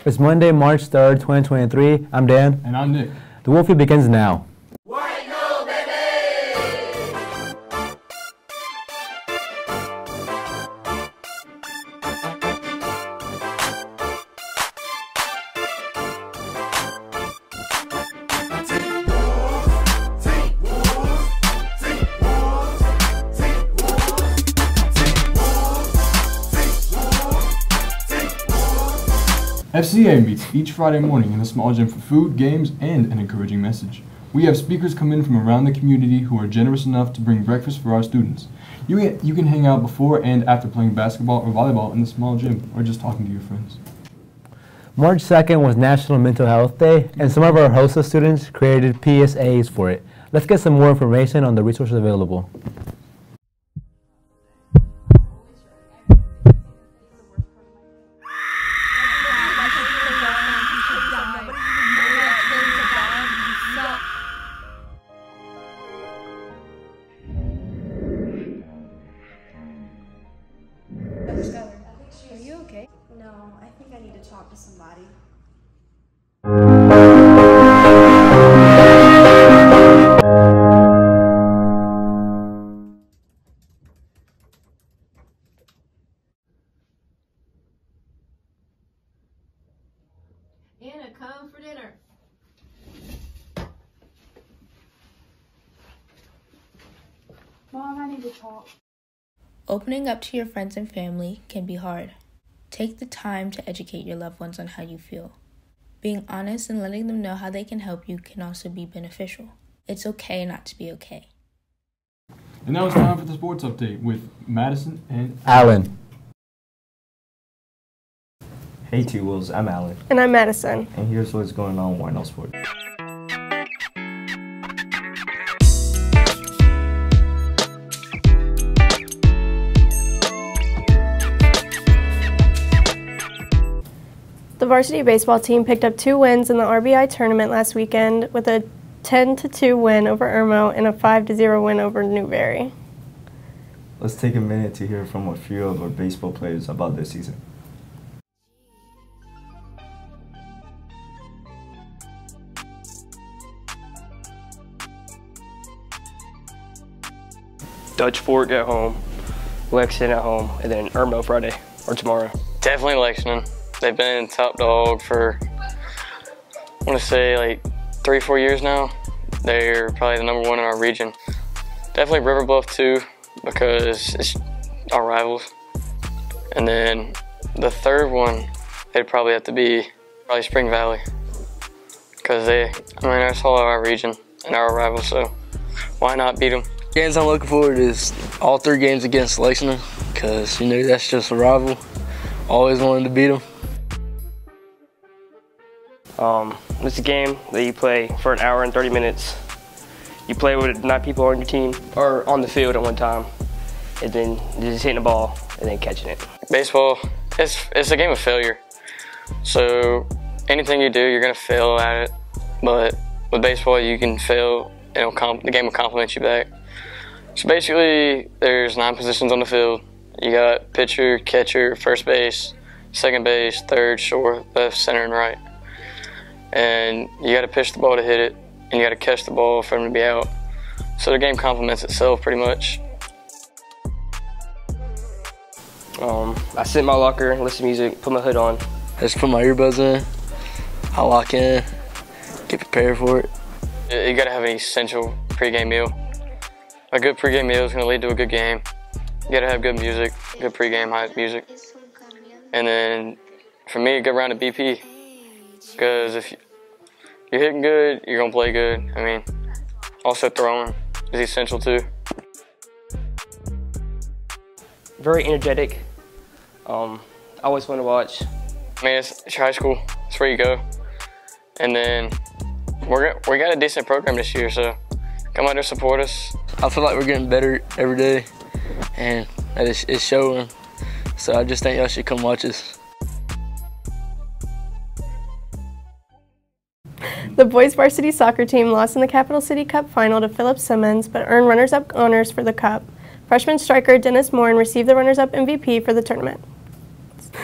It's Monday, March 3rd, 2023. I'm Dan. And I'm Nick. The Wolfie begins now. FCA meets each Friday morning in a small gym for food, games, and an encouraging message. We have speakers come in from around the community who are generous enough to bring breakfast for our students. You can hang out before and after playing basketball or volleyball in the small gym, or just talking to your friends. March 2nd was National Mental Health Day, and some of our HOSA students created PSAs for it. Let's get some more information on the resources available. Are you okay? No, I think I need to talk to somebody. Anna, come for dinner. Mom, I need to talk. Opening up to your friends and family can be hard. Take the time to educate your loved ones on how you feel. Being honest and letting them know how they can help you can also be beneficial. It's okay not to be okay. And now it's time for the sports update with Madison and Alan. Hey T-Wolves, I'm Alan. And I'm Madison. And here's what's going on in Warnell Sports. The varsity baseball team picked up 2 wins in the RBI tournament last weekend with a 10-2 win over Irmo and a 5-0 win over Newberry. Let's take a minute to hear from a few of our baseball players about their season. Dutch Fork at home, Lexington at home, and then Irmo Friday or tomorrow. Definitely Lexington. They've been top dog for, I want to say, like 3 or 4 years now. They're probably the #1 in our region. Definitely River Bluff too, because it's our rivals. And then the third one, they'd probably have to be Spring Valley, because that's all our region and our rivals, so why not beat them? Games I'm looking forward to is all 3 games against Lexington, because that's just a rival. Always wanted to beat them. It's a game that you play for an hour and 30 minutes. You play with 9 people on your team, or on the field at one time, and then just hitting the ball and then catching it. Baseball, it's a game of failure. So anything you do, you're gonna fail at it. But with baseball, you can fail, the game will compliment you back. So basically, there's 9 positions on the field. You got pitcher, catcher, first base, second base, third, short, left, center, and right. And you got to pitch the ball to hit it, and you got to catch the ball for them to be out. So the game complements itself pretty much. I sit in my locker, listen to music, put my hood on. I just put my earbuds in, I lock in, get prepared for it. You got to have an essential pregame meal. A good pregame meal is going to lead to a good game. You got to have good music, good pregame hype music. And then for me, a good round of BP. Because if you're hitting good, you're going to play good. Also throwing is essential too. Very energetic. I always want to watch. It's high school. It's where you go. And then we got a decent program this year, so come out there, support us. I feel like we're getting better every day, and it's showing. So I just think y'all should come watch us. The boys varsity soccer team lost in the Capital City Cup final to Philip Simmons, but earned runners-up honors for the cup. Freshman striker Dennis Morin received the runners-up MVP for the tournament.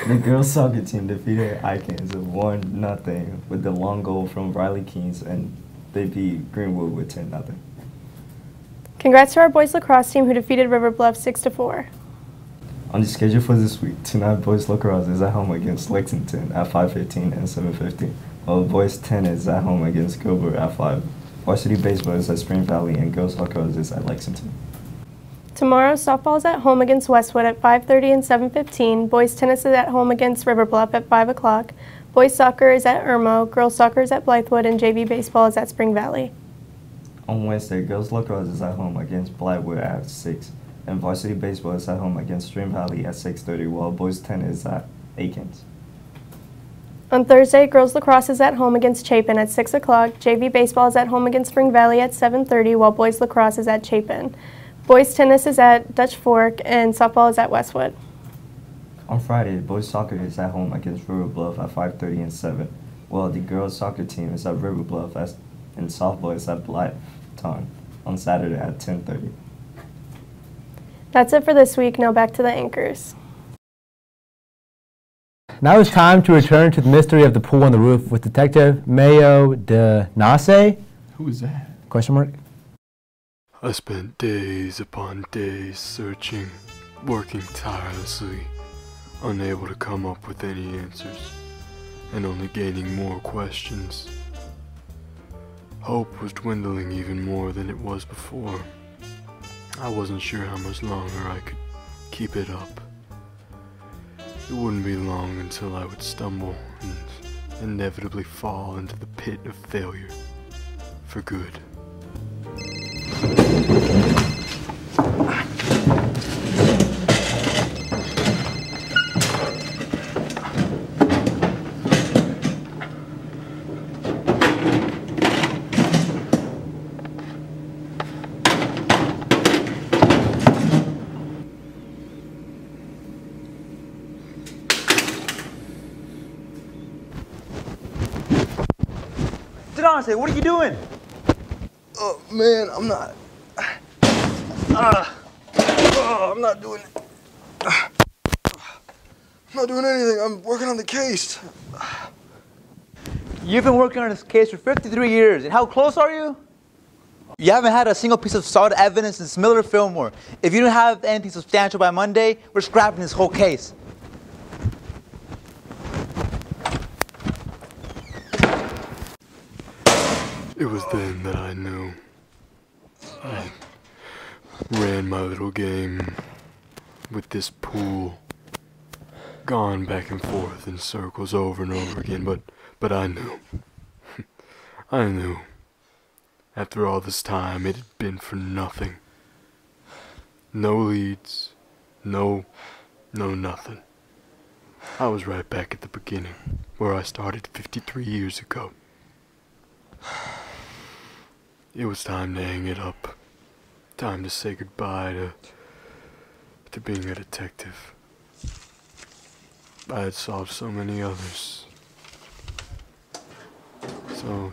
The girls soccer team defeated Icons 1-0 with the long goal from Riley Keynes, and they beat Greenwood with 10-0. Congrats to our boys lacrosse team who defeated River Bluff 6-4. On the schedule for this week, tonight boys lacrosse is at home against Lexington at 5:15 and 7:15, while boys tennis is at home against Gilbert at 5. Varsity baseball is at Spring Valley, and girls lacrosse is at Lexington. Tomorrow, softball is at home against Westwood at 5:30 and 7:15. Boys tennis is at home against River Bluff at 5 o'clock. Boys soccer is at Irmo. Girls soccer is at Blythewood, and JV baseball is at Spring Valley. On Wednesday, girls lacrosse is at home against Blythewood at 6, and varsity baseball is at home against Spring Valley at 6:30, while boys tennis is at Aikens. On Thursday, girls lacrosse is at home against Chapin at 6 o'clock. JV baseball is at home against Spring Valley at 7:30, while boys lacrosse is at Chapin. Boys tennis is at Dutch Fork, and softball is at Westwood. On Friday, boys soccer is at home against River Bluff at 5:30 and 7, while the girls soccer team is at River Bluff and softball is at Blytheton on Saturday at 10:30. That's it for this week. Now back to the anchors. Now it's time to return to the mystery of the pool on the roof with Detective Mayodaynasay. Who is that? Question mark. I spent days upon days searching, working tirelessly, unable to come up with any answers, and only gaining more questions. Hope was dwindling even more than it was before. I wasn't sure how much longer I could keep it up. It wouldn't be long until I would stumble and inevitably fall into the pit of failure for good. Mayodaynasay, what are you doing? Oh man, I'm not. I'm not doing it. I'm not doing anything. I'm working on the case. You've been working on this case for 53 years, and how close are you? You haven't had a single piece of solid evidence since Miller Fillmore. If you don't have anything substantial by Monday, we're scrapping this whole case. It was then that I knew. I ran my little game with this pool, gone back and forth in circles over and over again, but I knew. I knew. After all this time, it had been for nothing. No leads, no nothing. I was right back at the beginning, where I started 53 years ago. It was time to hang it up. Time to say goodbye to being a detective. I had solved so many others.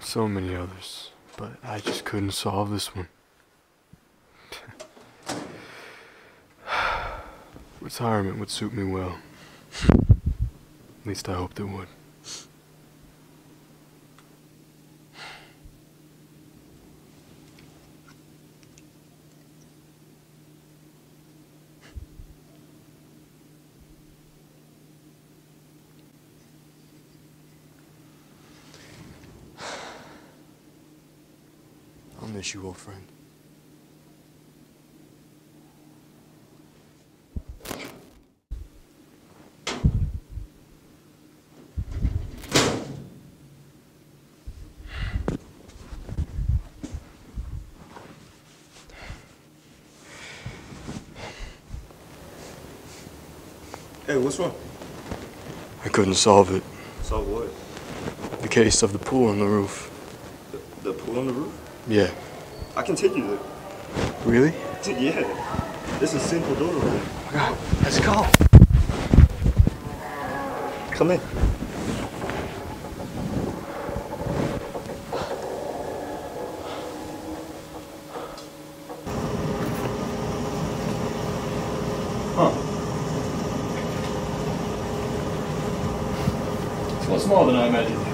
So many others. But I just couldn't solve this one. Retirement would suit me well. At least I hoped it would. I'll miss you, old friend. Hey, what's wrong? I couldn't solve it. Solve what? The case of the pool on the roof. The pool on the roof? Yeah. I can take you there. Really? Yeah. It's a simple door over there. Oh my God, let's go. Come in. Huh. lot smaller than I imagined.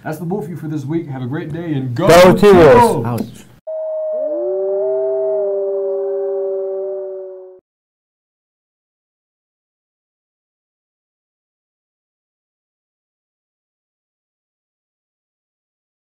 That's the Wolf View for this week. Have a great day and go Go T-Wolves! T-Wolves! Ouch.